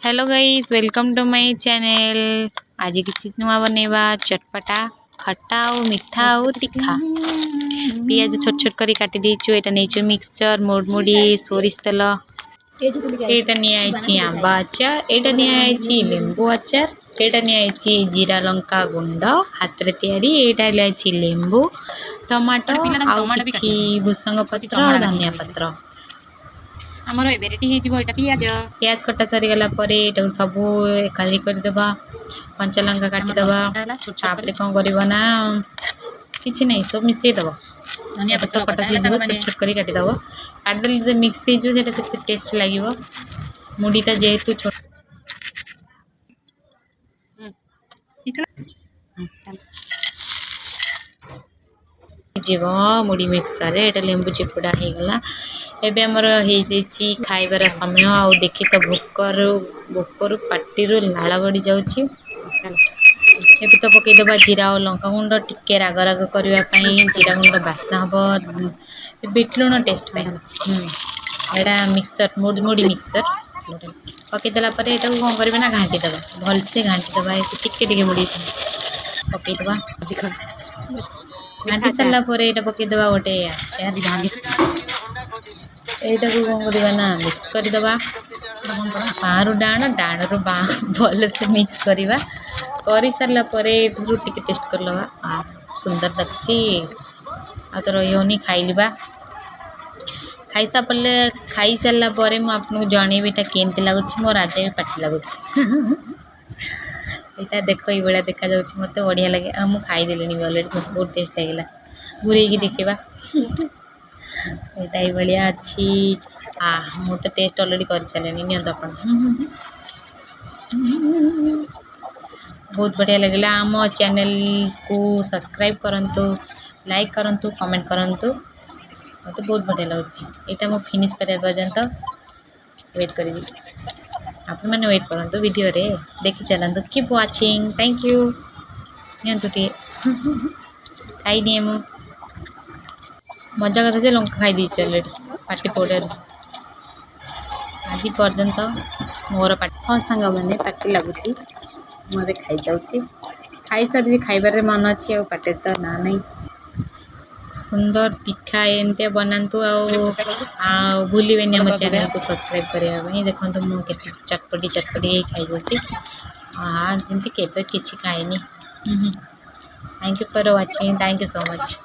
Hello guys, welcome to my channel. आज किसी नुआ बनैबा चटपटा खट्टा और मिठा और तीखा। पियाज छोट छोट करी काटी देचु। एटा नेचु मिक्सचर मुड़मुड़ी सोरिष तेल। एटा नियाइछि आंबा अचार। एटा नियाइछि लेंबू अचार। एटा नियाइछि जीरा लंका गुंड हाथ रे तयारी। एटा नियाइछि लेंबू टमाटो आउ किछि भुसंग पत्र और धनिया पत्र। आमर ए रेडी हो पियाज कटा सरी गला परे एटा सब एकाली कर देबा। कंचा लंका काटी देबा। तापरे कोन करबा ना किछि नै सब मिसै देबा। धनिया पत्ता कटा सी जो छोट छोट करी काटी देबा। काट देले मिक्स हो जो सेटा से टेस्ट लागिवो। मुडीटा जेहेतु छोट जीव मुड़ी मिक्सर एटा लेंबू चिपुड़ा हो गला। एबे हमर हे जेछि खाइबार समय आ देखि तो भोकर पाटी लाल गड़ी जाउछि। एबे तो पकई देबा जीरा और लंका गुंड टिके राग राग करबा पई जीरा गुंड बास्ना हबो। बिट लुण टेस्ट पे एडा मिक्सर मुड़ी मिक्सर पकई देला परे एटा को कोन करबे ना घांटी देबा। भल से घांटी देबा। टिके टिके मुड़ी पकई देबा। घांटी सरला परे एटा पकई देबा गोटे अचार एटा को कोन करबा ना मिक्स कर देबा। बाहरु डाण डाण रु बा भल से मिक्स करबा। करी सरला परे एटु टिके टेस्ट कर लबा। सुंदर दक्षी आ तो रहियोनी खाइलिबा। खाई सरला परे मु आपन को जणेबी एटा केनते लागुछि। मोर आज भी पाटी लागुछि। एटा देखो ई बडा देखा जाउछि। मते बढ़िया लागे। आ मु खाई देलेनी ऑलरेडी। मते बहुत टेस्ट लागला। घुरे की देखेबा। एटा ई बढ़िया अछि। मु तो टेस्ट ऑलरेडी कर चलेनी नियन तो अपन। बहुत बढ़िया लगला। आम चैनल को सब्सक्राइब करंतु, लाइक करंतु, कमेंट करंतु। मते बहुत बढ़िया लागुछि। एटा मु फिनिश करे पर्यंत वेट करबी। आप मैंने वेट करंतु वीडियो रे देखि चलंतु। Keep watching. Thank you. नियंतु टे खाई दिए मु मजा कथा जे लंका खाई दी ऑलरेडी पार्टी पाउडर आज पर्यंत मोर पार्टी। हाँ सांग मैंने पार्टी लगुची। मुझे खाई जाऊँगी। खाई सारी खाइबार मन अच्छी आ पाटे तो ना नहीं। सुंदर तीखा एमती बनातु आ भूलिए आम चैनल को सब्सक्राइब करने। देखो मुझे चटपटी चटपटी खाई जाऊँगी। हाँ जमी केवे किसी खाएनी। Thank you for watching. Thank you so much.